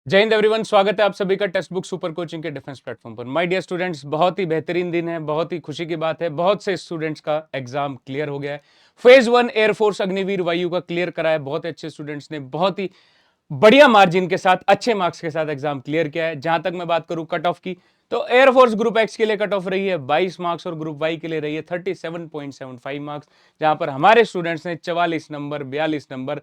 जय हिंद एवरीवन, स्वागत है आप सभी का टेक्स्ट बुक सुपर कोचिंग के डिफेंस प्लेटफॉर्म पर। माय डियर स्टूडेंट्स, बहुत ही बेहतरीन दिन है, बहुत ही खुशी की बात है। बहुत से स्टूडेंट्स का एग्जाम क्लियर हो गया है। फेज 1 एयरफोर्स अग्निवीर वायु का क्लियर करा है। बहुत अच्छे स्टूडेंट्स ने बहुत ही बढ़िया मार्जिन के साथ, अच्छे मार्क्स के साथ एग्जाम क्लियर किया है। जहां तक मैं बात करूं कट ऑफ की, तो एयरफोर्स ग्रुप एक्स के लिए कट ऑफ रही है 22 मार्क्स और ग्रुप वाई के लिए रही है 37.75 मार्क्स, जहां पर हमारे स्टूडेंट्स ने 44 number, 42 number,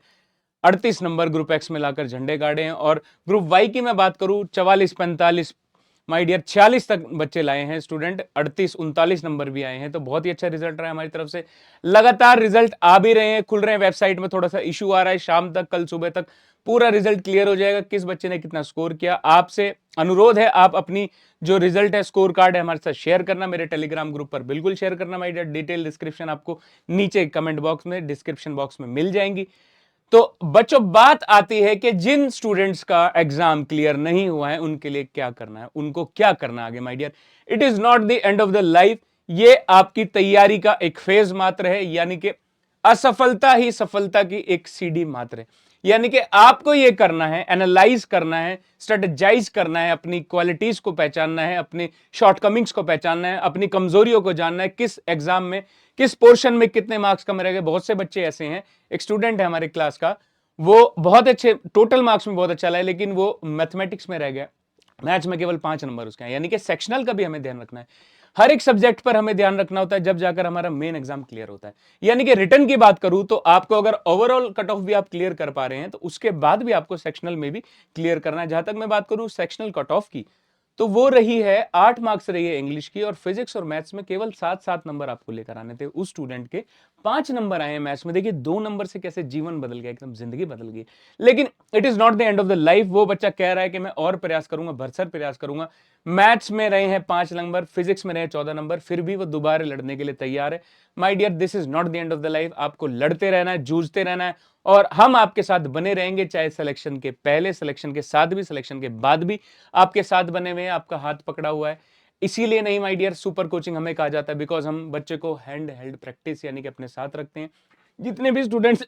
38 number group x में लाकर झंडे गाड़े हैं। और ग्रुप वाई की मैं बात करूं 44, 45, माय डियर 46 तक बच्चे लाए हैं स्टूडेंट, 38, 39 नंबर भी आए हैं। तो बहुत ही अच्छा रिजल्ट रहा है हमारी तरफ से। लगातार रिजल्ट आ भी रहे हैं, खुल रहे हैं। वेबसाइट में थोड़ा सा इशू आ रहा है, शाम तक, कल सुबह तक पूरा रिजल्ट क्लियर हो जाएगा, किस बच्चे ने कितना स्कोर किया। आपसे अनुरोध है, आप अपनी जो रिजल्ट है, स्कोर कार्ड है, हमारे साथ शेयर करना। मेरे टेलीग्राम ग्रुप पर बिल्कुल शेयर करना माय डियर। डिटेल डिस्क्रिप्शन आपको नीचे कमेंट बॉक्स में, डिस्क्रिप्शन बॉक्स में मिल जाएंगी। तो बच्चों, बात आती है कि जिन स्टूडेंट्स का एग्जाम क्लियर नहीं हुआ है उनके लिए क्या करना है, उनको क्या करना आगे my dear. It is not the end of the life, ये आपकी तैयारी का एक फेज मात्र है। यानी कि असफलता ही सफलता की एक सीढ़ी मात्र है। यानी कि आपको यह करना है, एनालाइज करना है, स्ट्रेटेजाइज करना है, अपनी क्वालिटीज को पहचानना है, अपनी शॉर्टकमिंग्स को पहचानना है, अपनी कमजोरियों को जानना है, किस एग्जाम में, किस पोर्शन में कितने मार्क्स कम रह गए। बहुत से बच्चे ऐसे हैं, एक स्टूडेंट है हमारे क्लास का, वो बहुत अच्छे टोटल मार्क्स में बहुत अच्छा लाया, लेकिन वो मैथमेटिक्स में रह गया, मैथ्स में केवल 5 नंबर उसके हैं। यानी कि सेक्शनल का भी हमें ध्यान रखना है, हर एक सब्जेक्ट पर हमें ध्यान रखना होता है, जब जाकर हमारा मेन एग्जाम क्लियर होता है। यानी कि रिटर्न की बात करूं तो आपको अगर ओवरऑल कट ऑफ भी आप क्लियर कर पा रहे हैं, तो उसके बाद भी आपको सेक्शनल में भी क्लियर करना है। जहां तक मैं बात करूं सेक्शनल कट ऑफ की, तो वो रही है 8 मार्क्स रही है इंग्लिश की, और फिजिक्स और मैथ्स में केवल 7-7 नंबर आपको लेकर आने थे। उस स्टूडेंट के 5 नंबर आए हैं मैथ्स में। देखिए 2 नंबर से कैसे जीवन बदल गया, एकदम जिंदगी बदल गई। लेकिन it is not the end of the life. वो बच्चा कह रहा है कि मैं और प्रयास करूंगा, भरसक प्रयास करूंगा। मैथ्स में रहे हैं 5 नंबर, फिजिक्स में रहे 14 नंबर, फिर भी वो दोबारा लड़ने के लिए तैयार है। My dear, this is not the end of the life. आपको लड़ते रहना है, जूझते रहना है, और हम आपके साथ बने रहेंगे, चाहे सिलेक्शन के पहले, सिलेक्शन के साथ भी, सिलेक्शन के बाद भी आपके साथ बने हुए हैं, आपका हाथ पकड़ा हुआ है। इसीलिए नहीं माय डियर, सुपर कोचिंग हमें कहा जाता है, बिकॉज हम बच्चे को हैंड हेल्ड प्रैक्टिस यानी कि अपने साथ रखते हैं। जितने भी स्टूडेंट्स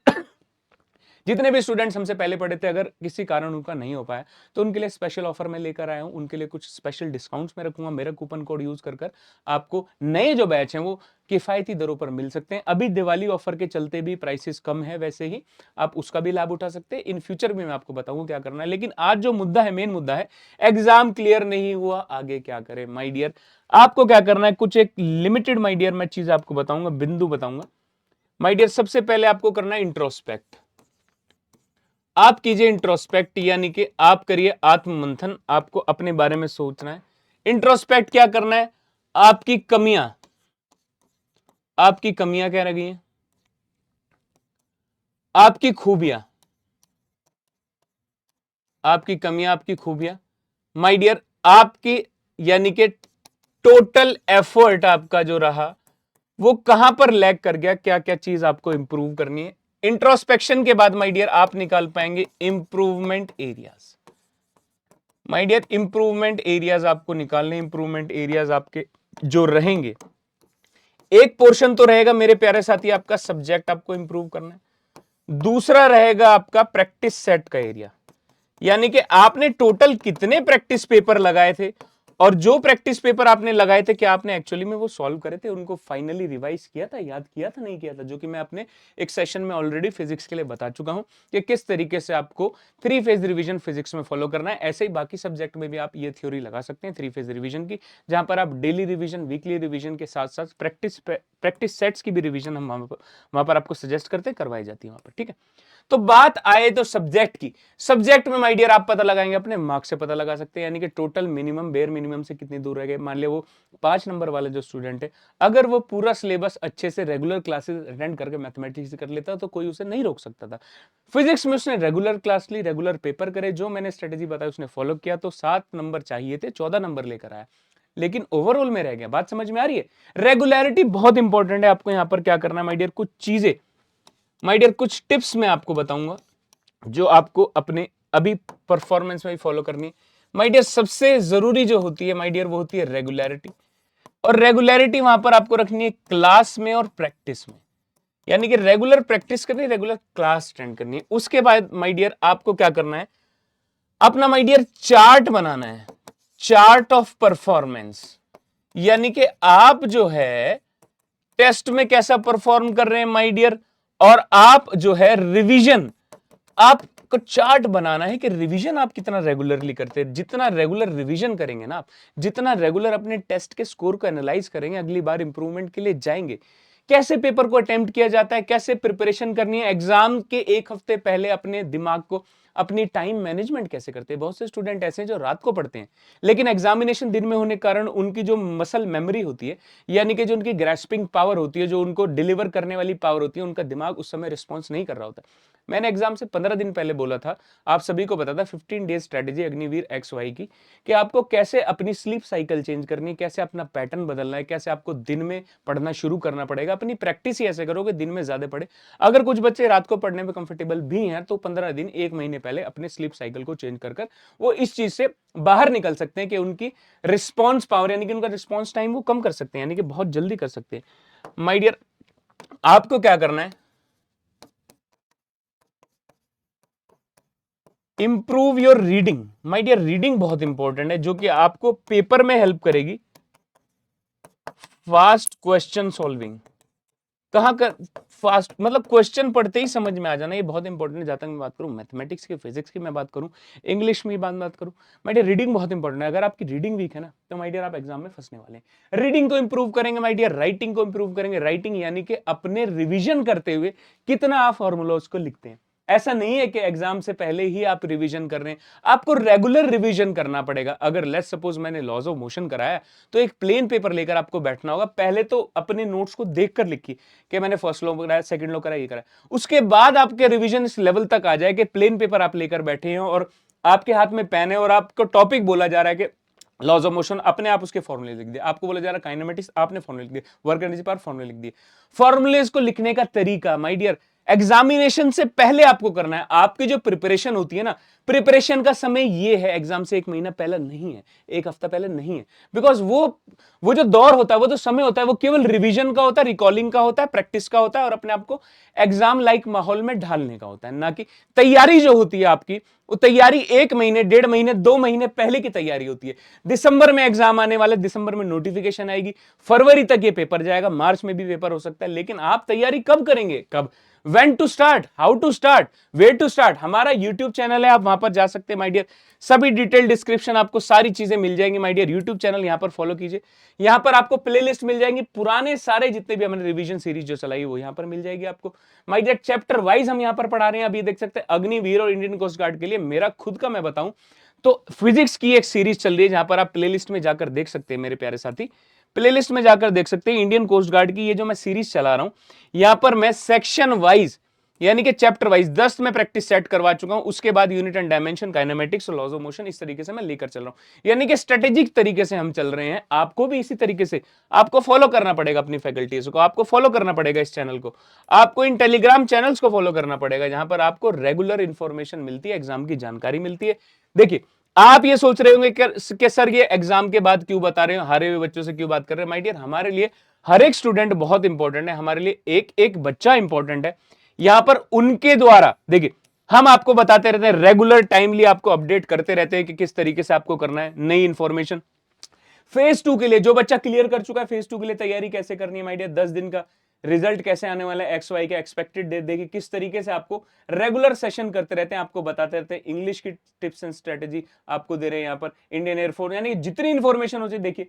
जितने भी स्टूडेंट्स हमसे पहले पढ़े थे, अगर किसी कारण उनका नहीं हो पाया, तो उनके लिए स्पेशल ऑफर मैं लेकर आया हूं। उनके लिए कुछ स्पेशल डिस्काउंट्स मैं रखूंगा, मेरा कूपन कोड यूज कर आपको नए जो बैच हैं वो किफायती दरों पर मिल सकते हैं। अभी दिवाली ऑफर के चलते भी प्राइसेस कम है, वैसे ही आप उसका भी लाभ उठा सकते हैं। इन फ्यूचर भी मैं आपको बताऊंगा क्या करना है। लेकिन आज जो मुद्दा है, मेन मुद्दा है, एग्जाम क्लियर नहीं हुआ, आगे क्या करें माय डियर। आपको क्या करना है, कुछ एक लिमिटेड माय डियर मैं चीज आपको बताऊंगा, बिंदु बताऊंगा माय डियर। सबसे पहले आपको करना है इंट्रोस्पेक्ट। आप कीजिए इंट्रोस्पेक्ट, यानी कि आप करिए आत्ममंथन। आपको अपने बारे में सोचना है। इंट्रोस्पेक्ट क्या करना है, आपकी कमियां, आपकी कमियां क्या रह गई हैं, आपकी खूबियां, आपकी कमियां, आपकी खूबियां माय डियर, आपकी, यानी कि टोटल एफर्ट आपका जो रहा वो कहां पर लैग कर गया, क्या क्या चीज आपको इंप्रूव करनी है। इंट्रोस्पेक्शन के बाद माय डियर आप निकाल पाएंगे improvement areas. My dear, improvement areas आपको निकालने, इंप्रूवमेंट एरियाज आपके जो रहेंगे, एक पोर्शन तो रहेगा मेरे प्यारे साथी आपका सब्जेक्ट आपको इंप्रूव करना है, दूसरा रहेगा आपका प्रैक्टिस सेट का एरिया। यानी कि आपने टोटल कितने प्रैक्टिस पेपर लगाए थे, और जो प्रैक्टिस पेपर आपने लगाए थे, क्या आपने एक्चुअली में वो सॉल्व करे थे, उनको फाइनली रिवाइज किया था, याद किया था, नहीं किया था। जो कि मैं अपने एक सेशन में ऑलरेडी फिजिक्स के लिए बता चुका हूं कि किस तरीके से आपको 3 फेज रिवीजन फिजिक्स में फॉलो करना है। ऐसे ही बाकी सब्जेक्ट में भी आप ये थ्योरी लगा सकते हैं 3 फेज रिवीजन की, जहां पर आप डेली रिवीजन, वीकली रिवीजन के साथ साथ प्रैक्टिस सेट्स की भी रिवीजन हम वहां पर आपको सजेस्ट करते करवाई जाती है वहां पर, ठीक है। तो बात आए तो सब्जेक्ट की, सब्जेक्ट में माय डियर आप पता लगाएंगे, अपने मार्क्स से पता लगा सकते हैं। यानी कि टोटल मिनिमम, बेयर मिनिमम से कितनी दूर रह गए। मान लिया वो 5 नंबर वाले जो स्टूडेंट है, अगर वो पूरा सिलेबस अच्छे से रेगुलर क्लासेस अटेंड करके मैथमेटिक्स कर लेता तो कोई उसे नहीं रोक सकता था। फिजिक्स में उसने रेगुलर क्लास ली, रेगुलर पेपर करे, जो मैंने स्ट्रेटेजी बताई उसने फॉलो किया, तो 7 नंबर चाहिए थे, 14 नंबर लेकर आया, लेकिन ओवरऑल में रह गया। बात समझ में आ रही है। रेगुलरिटी बहुत इंपॉर्टेंट है। आपको यहां पर क्या करना है माय डियर, कुछ चीजें, माय डियर, कुछ टिप्स मैं आपको बताऊंगा जो आपको अपने अभी परफॉर्मेंस में भी फॉलो करनी है। माय डियर, सबसे जरूरी जो होती है माय डियर, वो होती है रेगुलरिटी। और रेगुलरिटी वहां पर आपको रखनी है क्लास में और प्रैक्टिस में। यानी कि रेगुलर प्रैक्टिस करनी है, रेगुलर क्लास अटेंड करनी है। उसके बाद माय डियर आपको क्या करना है, अपना माय डियर चार्ट बनाना है, चार्ट ऑफ परफॉर्मेंस, यानी कि आप जो है टेस्ट में कैसा परफॉर्म कर रहे हैं माय डियर, और आप जो है रिवीजन, आपको चार्ट बनाना है कि रिवीजन आप कितना रेगुलरली करते हैं। जितना रेगुलर रिवीजन करेंगे ना आप, जितना रेगुलर अपने टेस्ट के स्कोर को एनालाइज करेंगे, अगली बार इंप्रूवमेंट के लिए जाएंगे। कैसे पेपर को अटेम्प्ट किया जाता है, कैसे प्रिपरेशन करनी है, एग्जाम के एक हफ्ते पहले अपने दिमाग को, अपनी टाइम मैनेजमेंट कैसे करते हैं। बहुत से स्टूडेंट ऐसे हैं जो रात को पढ़ते हैं, लेकिन एग्जामिनेशन दिन में होने के कारण उनकी जो मसल मेमोरी होती है, यानी कि जो उनकी ग्रैस्पिंग पावर होती है, जो उनको डिलीवर करने वाली पावर होती है, उनका दिमाग उस समय रिस्पॉन्स नहीं कर रहा होता। मैंने एग्जाम से 15 दिन पहले बोला था, आप सभी को पता था, 15 डेज स्ट्रेटेजी अग्निवीर XY की, कि आपको कैसे अपनी स्लीप साइकिल चेंज करनी है, कैसे अपना पैटर्न बदलना है, कैसे आपको दिन में पढ़ना शुरू करना पड़ेगा। अपनी प्रैक्टिस ही ऐसे करो कि दिन में ज्यादा पढ़े। अगर कुछ बच्चे रात को पढ़ने में कंफर्टेबल भी हैं, तो 15 दिन, 1 महीने पहले अपने स्लीप साइकिल को चेंज कर वो इस चीज से बाहर निकल सकते हैं कि उनकी रिस्पॉन्स पावर, यानी कि उनका रिस्पॉन्स टाइम वो कम कर सकते हैं, यानी कि बहुत जल्दी कर सकते हैं। माय डियर, आपको क्या करना है, improve your reading. My dear, reading बहुत इंपॉर्टेंट है, जो कि आपको पेपर में हेल्प करेगी। फास्ट क्वेश्चन सॉल्विंग, कहां कर फास्ट, मतलब क्वेश्चन पढ़ते ही समझ में आ जाना, ये बहुत इंपॉर्टेंट है। जहां तक मैं बात करूं मैथमेटिक्स की, फिजिक्स की मैं बात करूं, इंग्लिश में बात करूं, माय डियर रीडिंग बहुत इंपॉर्टेंट है। अगर आपकी रीडिंग वीक है ना, तो माय डियर आप एग्जाम में फंसने वाले हैं। रीडिंग को इंप्रूव करेंगे माय डियर, राइटिंग को इंप्रूव करेंगे। राइटिंग यानी कि अपने रिविजन करते हुए कितना आप फॉर्मूलाज को लिखते हैं। ऐसा नहीं है कि एग्जाम से पहले ही आप रिवीजन कर रहे हैं, आपको रेगुलर रिवीजन करना पड़ेगा। अगर लेट्स सपोज मैंने लॉज ऑफ मोशन कराया, तो एक प्लेन पेपर लेकर आपको बैठना होगा। पहले तो अपने नोट्स को देखकर लिखिए कि मैंने फर्स्ट लॉ कराया, सेकंड लॉ कराया, ये कराया। उसके बाद आपके रिवीजन इस लेवल तक आ जाए कि प्लेन पेपर आप लेकर बैठे हैं और आपके हाथ में पेन है और आपको टॉपिक बोला जा रहा है कि लॉज ऑफ मोशन, अपने आप उसके फॉर्मूले लिख दिए। आपको बोला जा रहा है काइनेमेटिक्स, आपने फॉर्मूले लिख दिए। वर्क एनर्जी पावर, फॉर्मूले लिख दिए। फॉर्मूलेज को लिखने का तरीका माय डियर एग्जामिनेशन से पहले आपको करना है। आपकी जो प्रिपरेशन होती है ना, प्रिपरेशन का समय ये है, एग्जाम से 1 महीना पहले नहीं है, 1 हफ्ता पहले नहीं है। बिकॉज वो जो दौर होता है, वो जो समय होता है, वो केवल रिवीजन का होता है, रिकॉलिंग का होता है, प्रैक्टिस का होता है और अपने आप को एग्जाम लाइक माहौल में ढालने का होता है। ना कि तैयारी जो होती है आपकी, वो तैयारी 1 महीने, 1.5 महीने, 2 महीने पहले की तैयारी होती है। दिसंबर में एग्जाम आने वाले, दिसंबर में नोटिफिकेशन आएगी, फरवरी तक ये पेपर जाएगा, मार्च में भी पेपर हो सकता है। लेकिन आप तैयारी कब करेंगे, कब, when to start, how to start, where to start। हमारा YouTube चैनल है, आप वहां पर जा सकते हैं माय डियर। सभी डिटेल डिस्क्रिप्शन, आपको सारी चीजें मिल जाएंगी माय डियर। YouTube चैनल यहां पर फॉलो कीजिए, यहां पर आपको प्लेलिस्ट मिल जाएंगी, पुराने सारे जितने भी हमने रिवीजन सीरीज जो चलाई वो यहां पर मिल जाएगी आपको माय डियर। चैप्टर वाइज हम यहां पर पढ़ा रहे हैं। अभी देख सकते हैं अग्निवीर और इंडियन कोस्ट गार्ड के लिए मेरा खुद का मैं बताऊं तो फिजिक्स की एक सीरीज चल रही है, जहां पर आप प्लेलिस्ट में जाकर देख सकते हैं मेरे प्यारे साथी, प्लेलिस्ट में जाकर देख सकते हैं। इंडियन कोस्ट गार्ड की ये जो मैं सीरीज चला रहा हूं, यहां पर मैं सेक्शन वाइज, यानी कि चैप्टर वाइज 10 में प्रैक्टिस सेट करवा चुका हूं। उसके बाद यूनिट एंड डायमेंशन, काइनेमेटिक्स और लॉज ऑफ मोशन, इस तरीके से मैं लेकर चल रहा हूं। यानी कि स्ट्रेटेजिक तरीके से हम चल रहे हैं। आपको भी इसी तरीके से आपको फॉलो करना पड़ेगा, अपनी फैकल्टीज को आपको फॉलो करना पड़ेगा, इस चैनल को, आपको इन टेलीग्राम चैनल्स को फॉलो करना पड़ेगा, जहां पर आपको रेगुलर इंफॉर्मेशन मिलती है, एग्जाम की जानकारी मिलती है। देखिए, आप ये सोच रहे होंगे कि सर ये एग्जाम के बाद क्यों बता रहे हो, हारे हुए बच्चों से क्यों बात कर रहे हैं। माय डियर, हमारे लिए हर एक स्टूडेंट बहुत इंपॉर्टेंट है, हमारे लिए एक एक बच्चा इंपॉर्टेंट है। यहां पर उनके द्वारा देखिए, हम आपको बताते रहते हैं, रेगुलर टाइमली आपको अपडेट करते रहते हैं कि किस तरीके से आपको करना है, नई इंफॉर्मेशन। फेज 2 के लिए जो बच्चा क्लियर कर चुका है, फेज 2 के लिए तैयारी कैसे करनी है माय डियर, 10 दिन का रिजल्ट कैसे आने वाला है, XY के एक्सपेक्टेड डेट देखिए, किस तरीके से आपको रेगुलर सेशन करते रहते हैं, आपको बताते रहते हैं। इंग्लिश की टिप्स एंड स्ट्रेटेजी आपको दे रहे हैं यहां पर, इंडियन एयरफोर्स, यानी जितनी इंफॉर्मेशन होती है देखिए।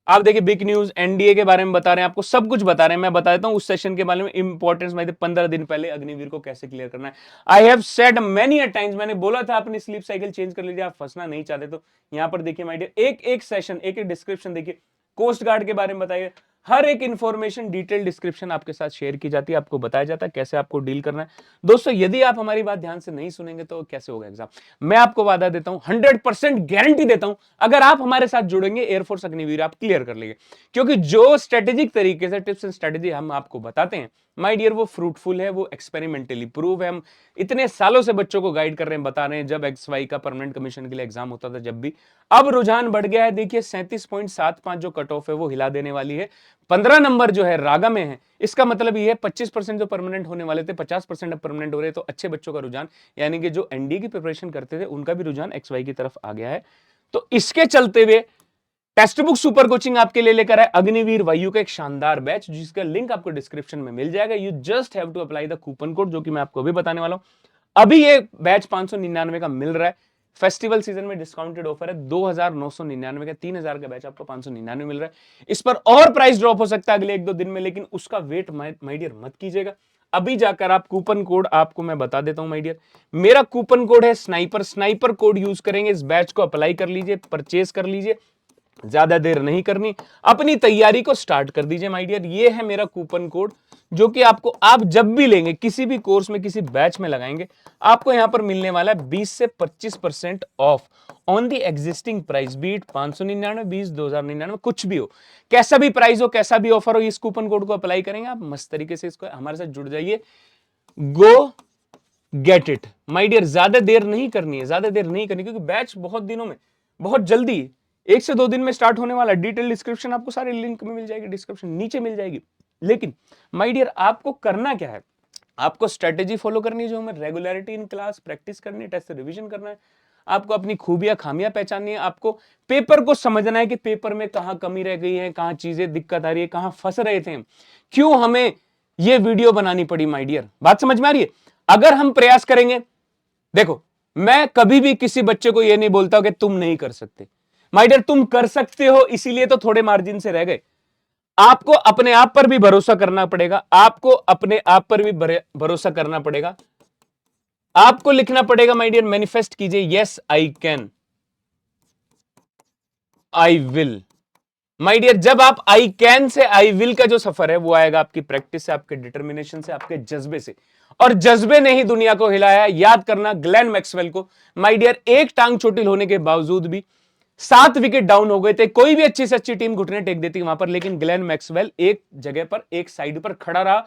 आप देखिए, बिग न्यूज, एनडीए के बारे में बता रहे हैं, आपको सब कुछ बता रहे हैं। मैं बता देता हूं उस सेशन के बारे में, इंपॉर्टेंस में 15 दिन पहले अग्निवीर को कैसे क्लियर करना है। I have said many a times, मैंने बोला था अपनी स्लीप साइकिल चेंज कर लीजिए, आप फंसना नहीं चाहते तो यहां पर देखिए माय डियर, एक एक सेशन, एक एक डिस्क्रिप्शन देखिए। कोस्ट गार्ड के बारे में बताइए, हर एक इंफॉर्मेशन डिटेल डिस्क्रिप्शन आपके साथ शेयर की जाती है, आपको बताया जाता है कैसे आपको डील करना है। दोस्तों, यदि आप हमारी बात ध्यान से नहीं सुनेंगे तो कैसे होगा एग्जाम। मैं आपको वादा देता हूं, 100% गारंटी देता हूं, अगर आप हमारे साथ जुड़ेंगे, एयरफोर्स अग्निवीर आप क्लियर कर लेंगे। क्योंकि जो स्ट्रेटेजिक तरीके से टिप्स एंड स्ट्रेटेजी हम आपको बताते हैं माय डियर वो फ्रूटफुल है, वो एक्सपेरिमेंटली प्रूव है। हम इतने सालों से बच्चों को गाइड कर रहे हैं, बता रहे हैं, जब XY का परमानेंट कमीशन के लिए एग्जाम होता था जब भी, अब रुझान बढ़ गया है। देखिए 37.75 जो कट ऑफ है वो हिला देने वाली है। 15 नंबर जो है रागा में है, इसका मतलब ये है 25% जो परमानेंट होने वाले थे 50% अब परमानेंट हो रहे हैं। तो अच्छे बच्चों का रुझान, यानी कि जो एनडीए की प्रिपरेशन करते थे उनका भी रुझान XY की तरफ आ गया है। तो इसके चलते हुए टेक्स्ट बुक सुपर कोचिंग आपके लिए लेकर है अग्निवीर वायु का एक शानदार बैच, जिसका लिंक आपको डिस्क्रिप्शन में मिल जाएगा। You just have to apply the coupon code, जो कि मैं आपको अभी बताने वाला हूं। अभी ये बैच 599 का मिल रहा है, फेस्टिवल सीजन में डिस्काउंटेड ऑफर है 2999 का, 3000 का बैच आपको 599 मिल रहा है। इस पर और प्राइस ड्रॉप हो सकता है अगले 1-2 दिन में, लेकिन उसका वेट माय डियर मत कीजिएगा। अभी जाकर आप कूपन कोड, आपको मैं बता देता हूं माय डियर, मेरा कूपन कोड है स्नाइपर। स्नाइपर कोड यूज करेंगे, इस बैच को अप्लाई कर लीजिए, परचेज कर लीजिए, ज्यादा देर नहीं करनी, अपनी तैयारी को स्टार्ट कर दीजिए माय डियर। ये है मेरा कूपन कोड, जो कि आपको, आप जब भी लेंगे किसी भी कोर्स में, किसी बैच में लगाएंगे, आपको यहां पर मिलने वाला है 20 से 25% off on the existing price, beat 599, 20, 2099, कुछ भी हो, कैसा भी प्राइस हो, कैसा भी ऑफर हो, इस कूपन कोड को अप्लाई करेंगे आप मस्त तरीके से, इसको हमारे साथ जुड़ जाइए। Go get it my dear, ज्यादा देर नहीं करनी है, ज्यादा देर नहीं करनी, क्योंकि बैच बहुत दिनों में, बहुत जल्दी 1 से 2 दिन में स्टार्ट होने वाला। डिटेल डिस्क्रिप्शन आपको सारे लिंक में मिल जाएगी, डिस्क्रिप्शन नीचे मिल जाएगी। लेकिन माय डियर आपको करना क्या है, आपको स्ट्रेटेजी फॉलो करनी है, जो हमें रेगुलरिटी इन क्लास, प्रैक्टिस करनी है, टेस्ट रिवीजन करना है, आपको अपनी खूबियां खामियां पहचाननी है, आपको पेपर को समझना है कि पेपर में कहां कमी रह गई है, कहां चीजें दिक्कत आ रही है, कहां फंस रहे थे, क्यों हमें ये वीडियो बनानी पड़ी। माय डियर बात समझ में आ रही है? अगर हम प्रयास करेंगे, देखो मैं कभी भी किसी बच्चे को यह नहीं बोलता कि तुम नहीं कर सकते, माय डियर तुम कर सकते हो, इसीलिए तो थोड़े मार्जिन से रह गए। आपको अपने आप पर भी भरोसा करना पड़ेगा, आपको अपने आप पर भी भरोसा करना पड़ेगा। आपको लिखना पड़ेगा माय डियर, मैनिफेस्ट कीजिए, yes I can, I will. My dear जब आप I can say I will का जो सफर है वो आएगा आपकी प्रैक्टिस से, आपके डिटर्मिनेशन से, आपके जज्बे से, और जज्बे ने ही दुनिया को हिलाया है। याद करना ग्लेन मैक्सवेल को, माय डियर एक टांग चोटिल होने के बावजूद भी 7 विकेट डाउन हो गए थे, कोई भी अच्छी से अच्छी टीम घुटने टेक देती वहां पर, लेकिन ग्लेन मैक्सवेल एक जगह पर, एक साइड पर खड़ा रहा,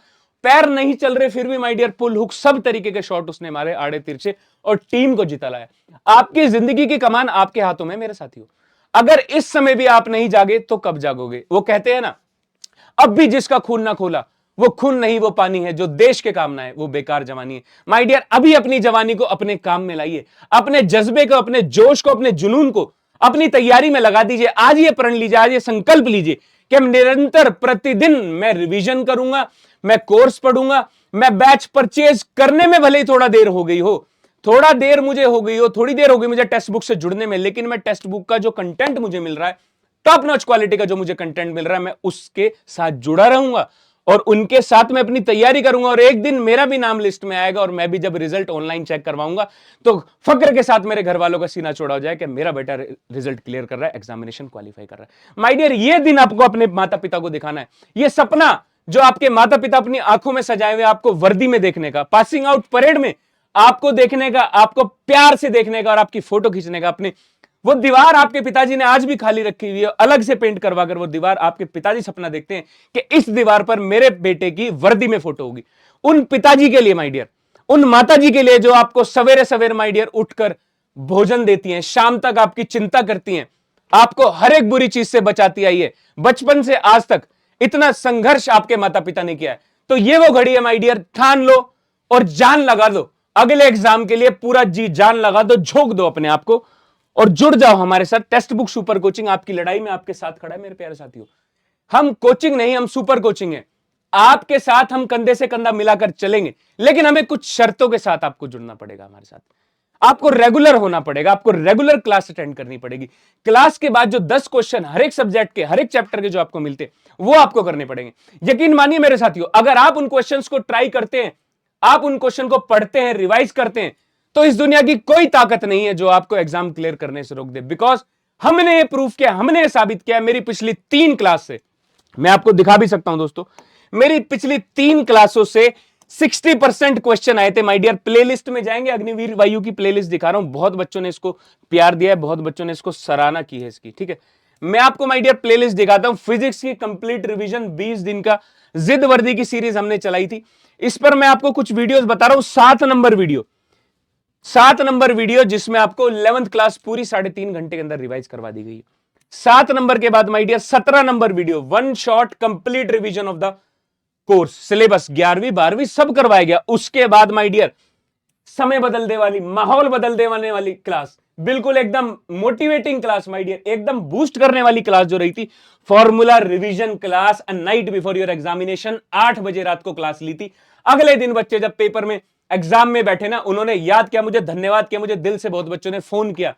पैर नहीं चल रहे फिर भी माय डियर पुल हुक सब तरीके के शॉट उसने मारे, आड़े तिरछे, और टीम को जिता लाया। आपकी जिंदगी की कमान आपके हाथों में मेरे साथियों। अगर इस समय भी आप नहीं जागे तो कब जागोगे? वो कहते हैं ना, अब भी जिसका खून ना खोला वो खून नहीं वो पानी है, जो देश के काम ना है वो बेकार जवानी है। माय डियर अभी अपनी जवानी को अपने काम में लाइए, अपने जज्बे को, अपने जोश को, अपने जुनून को अपनी तैयारी में लगा दीजिए। आज ये प्रण लीजिए, आज ये संकल्प लीजिए कि हम निरंतर प्रतिदिन मैं रिवीजन करूंगा, मैं कोर्स पढ़ूंगा, मैं बैच परचेज करने में भले ही थोड़ा देर हो गई हो, थोड़ा देर मुझे हो गई हो, थोड़ी देर हो गई मुझे टेक्स्ट बुक से जुड़ने में, लेकिन मैं टेक्स्ट बुक का जो कंटेंट मुझे मिल रहा है, टॉप नॉच क्वालिटी का जो मुझे कंटेंट मिल रहा है, मैं उसके साथ जुड़ा रहूंगा और उनके साथ में अपनी तैयारी करूंगा, और एक दिन मेरा भी नाम लिस्ट में आएगा, और मैं भी जब रिजल्ट ऑनलाइन चेक करवाऊंगा तो फक्र के साथ मेरे घर वालों का सीना चौड़ा हो जाए कि मेरा बेटा रिजल्ट क्लियर कर रहा है, एग्जामिनेशन क्वालिफाई कर रहा है। माय डियर ये दिन आपको अपने माता पिता को दिखाना है, ये सपना जो आपके माता पिता अपनी आंखों में सजाए हुए आपको वर्दी में देखने का, पासिंग आउट परेड में आपको देखने का, आपको प्यार से देखने का, और आपकी फोटो खींचने का। अपने वो दीवार आपके पिताजी ने आज भी खाली रखी हुई है, अलग से पेंट करवाकर वो दीवार, आपके पिताजी सपना देखते हैं कि इस दीवार पर मेरे बेटे की वर्दी में फोटो होगी। उन पिताजी के लिए माय डियर, उन माताजी के लिए जो आपको सवेरे सवेरे माय डियर उठकर भोजन देती हैं, शाम तक आपकी चिंता करती हैं, आपको हर एक बुरी चीज से बचाती आई है, बचपन से आज तक इतना संघर्ष आपके माता पिता ने किया है। तो ये वो घड़ी है माय डियर, ठान लो और जान लगा दो, अगले एग्जाम के लिए पूरा जी जान लगा दो, झोंक दो अपने आप को और जुड़ जाओ हमारे साथ। टेक्स्ट बुक सुपर कोचिंग आपकी लड़ाई में आपके साथ खड़ा है मेरे प्यारे साथियों। हम कोचिंग नहीं, हम सुपर कोचिंग है, आपके साथ हम कंधे से कंधा मिलाकर चलेंगे, लेकिन हमें कुछ शर्तों के साथ आपको जुड़ना पड़ेगा हमारे साथ। आपको रेगुलर होना पड़ेगा, आपको रेगुलर क्लास अटेंड करनी पड़ेगी। क्लास के बाद जो 10 क्वेश्चन हर एक सब्जेक्ट के, हर एक चैप्टर के जो आपको मिलते वो आपको करने पड़ेंगे। यकीन मानिए मेरे साथियों, अगर आप उन क्वेश्चंस को ट्राई करते हैं, आप उन क्वेश्चन को पढ़ते हैं, रिवाइज करते हैं, तो इस दुनिया की कोई ताकत नहीं है जो आपको एग्जाम क्लियर करने से रोक दे। बिकॉज हमने ये प्रूफ किया, हमने ये साबित किया मेरी पिछली 3 क्लास से। मैं आपको दिखा भी सकता हूं दोस्तों, मेरी पिछली 3 क्लासों से 60% क्वेश्चन आए थे माय डियर। प्लेलिस्ट में जाएंगे, अग्निवीर वायु की प्लेलिस्ट दिखा रहा हूं, बहुत बच्चों ने इसको प्यार दिया है, बहुत बच्चों ने इसको सराहना की है इसकी, ठीक है। मैं आपको माय डियर प्लेलिस्ट दिखाता हूं। फिजिक्स की कंप्लीट रिवीजन 20 दिन का जिद वर्दी की सीरीज हमने चलाई थी। इस पर मैं आपको कुछ वीडियोस बता रहा हूं। 7 नंबर वीडियो जिसमें आपको 11th क्लास पूरी 3.5 घंटे के अंदर रिवाइज करवा दी गई है। 7 नंबर के बाद माय डियर 17 नंबर video, one shot complete revision of the course, syllabus 11वीं 12वीं सब करवाया गया। उसके बाद माय डियर समय बदल दे वाली, माहौल बदल देने वाली क्लास, बिल्कुल एकदम मोटिवेटिंग क्लास माय डियर, एकदम बूस्ट करने वाली क्लास जो रही थी, formula revision class, a night before your examination. 8 बजे रात को क्लास ली थी। अगले दिन बच्चे जब पेपर में एग्जाम में बैठे ना, उन्होंने याद किया मुझे, धन्यवाद किया मुझे दिल से। बहुत बच्चों ने फोन किया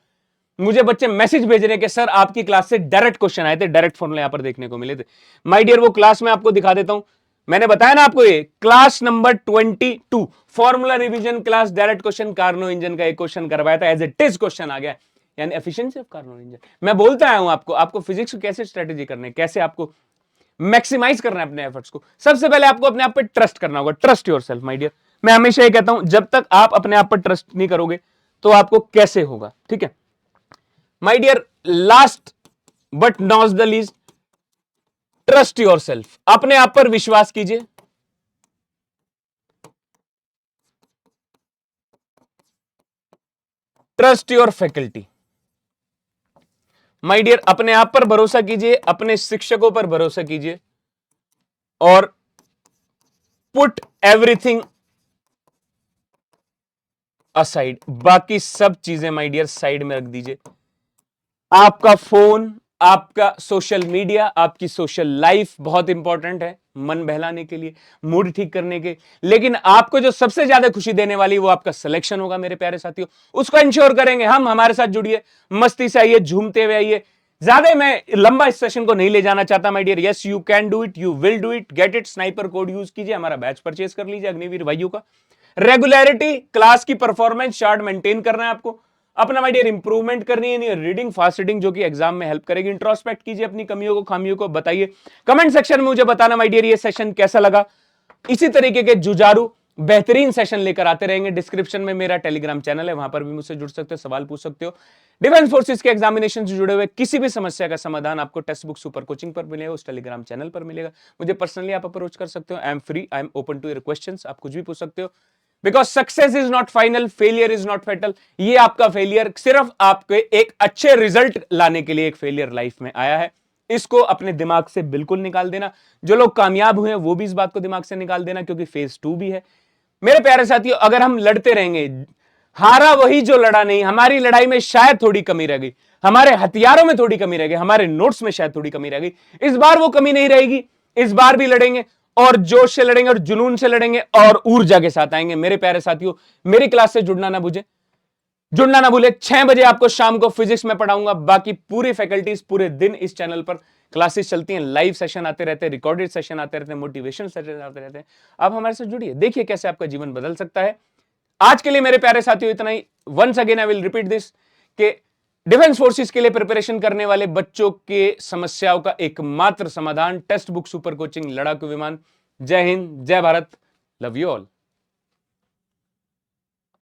मुझे, बच्चे मैसेज भेज रहे कि सर आपकी क्लास से डायरेक्ट क्वेश्चन आए थे, डायरेक्ट फॉर्मूला यहां पर देखने को मिले थे। माय डियर वो क्लास में आपको दिखा देता हूं। मैंने बताया ना आपको, ये class number 22 formula revision class, direct question Carnot engine का एक क्वेश्चन करवाया था, एज इट इज क्वेश्चन आ गया, यानी एफिशिएंसी ऑफ कार्नो इंजन। मैं बोलता आया हूं आपको फिजिक्स को कैसे स्ट्रेटेजी करने, कैसे आपको मैक्सिमाइज करना है अपने एफर्ट्स को। सबसे पहले आपको अपने आप पे ट्रस्ट करना होगा। Trust yourself my dear. मैं हमेशा ये कहता हूं, जब तक आप अपने आप पर ट्रस्ट नहीं करोगे तो आपको कैसे होगा, ठीक है my dear. Last but not the least, trust yourself, अपने आप पर विश्वास कीजिए। Trust your faculty my dear, अपने आप पर भरोसा कीजिए, अपने शिक्षकों पर भरोसा कीजिए, और पुट एवरीथिंग असाइड, बाकी सब चीजें माय डियर साइड में रख दीजिए। आपका फोन, आपका सोशल मीडिया, आपकी सोशल लाइफ बहुत इंपॉर्टेंट है मन बहलाने के लिए, मूड ठीक करने के, लेकिन आपको जो सबसे ज्यादा खुशी देने वाली वो आपका सिलेक्शन होगा मेरे प्यारे साथियों। उसको इंश्योर करेंगे हम। हमारे साथ जुड़िए, मस्ती से आइए, झूमते हुए आइए। ज्यादा मैं लंबा इस सेशन को नहीं ले जाना चाहता my dear. Yes you can do it, you will do it, get it. Sniper code use कीजिए, हमारा बैच परचेज कर लीजिए अग्निवीर भाइयों का। रेगुलरिटी, क्लास की परफॉर्मेंस चार्ट मेंटेन करना है आपको, अपना माय डियर इंप्रूवमेंट करनी है, रीडिंग फास्ट रीडिंग जो कि एग्जाम में हेल्प करेगी। इंट्रोस्पेक्ट कीजिए अपनी कमियों को, खामियों को बताइए। कमेंट सेक्शन में मुझे बताना माय डियर ये सेशन कैसा लगा। इसी तरीके के जुझारू बेहतरीन सेशन लेकर आते रहेंगे। डिस्क्रिप्शन में मेरा टेलीग्राम चैनल है, वहां पर भी मुझसे जुड़ सकते हो, सवाल पूछ सकते हो। डिफेंस फोर्सेस के एग्जामिनेशन से जुड़े हुए किसी भी समस्या का समाधान आपको टेक्स्ट बुक सुपर कोचिंग पर मिलेगा, उस टेलीग्राम चैनल पर मिलेगा। मुझे पर्सनली आप अप्रोच कर सकते हो। I am free, I am open to your questions. आप कुछ भी पूछ सकते हो। Because success is not final, failure is not fatal. ये आपका फेलियर सिर्फ आपके एक अच्छे रिजल्ट लाने के लिए एक फेलियर लाइफ में आया है। इसको अपने दिमाग से बिल्कुल निकाल देना। जो लोग कामयाब हुए हैं वो भी इस बात को दिमाग से निकाल देना, क्योंकि फेज 2 भी है मेरे प्यारे साथियों। अगर हम लड़ते रहेंगे, हारा वही जो लड़ा नहीं। हमारी लड़ाई में शायद थोड़ी कमी रह गई, हमारे हथियारों में थोड़ी कमी रह गई, हमारे नोट्स में शायद थोड़ी कमी रह गई। इस बार वो कमी नहीं रहेगी। इस बार भी लड़ेंगे, और जोश से लड़ेंगे, और जुनून से लड़ेंगे, और ऊर्जा के साथ आएंगे। मेरे प्यारे साथियों, मेरी क्लास से जुड़ना ना भूले। 6 बजे आपको शाम को फिजिक्स में पढ़ाऊंगा। बाकी पूरी फैकल्टीज पूरे दिन इस चैनल पर क्लासेस चलती हैं, लाइव सेशन आते रहते हैं, रिकॉर्डेड सेशन आते रहते हैं, मोटिवेशन सेशन आते रहते हैं। आप हमारे साथ जुड़िए, देखिए कैसे आपका जीवन बदल सकता है। आज के लिए मेरे प्यारे साथियों इतना ही। Once again I will repeat this कि डिफेंस फोर्सेस के लिए प्रिपरेशन करने वाले बच्चों के समस्याओं का एकमात्र समाधान टेक्स्ट बुक सुपर कोचिंग लड़ाकू विमान। जय हिंद, जय भारत, लव यू ऑल।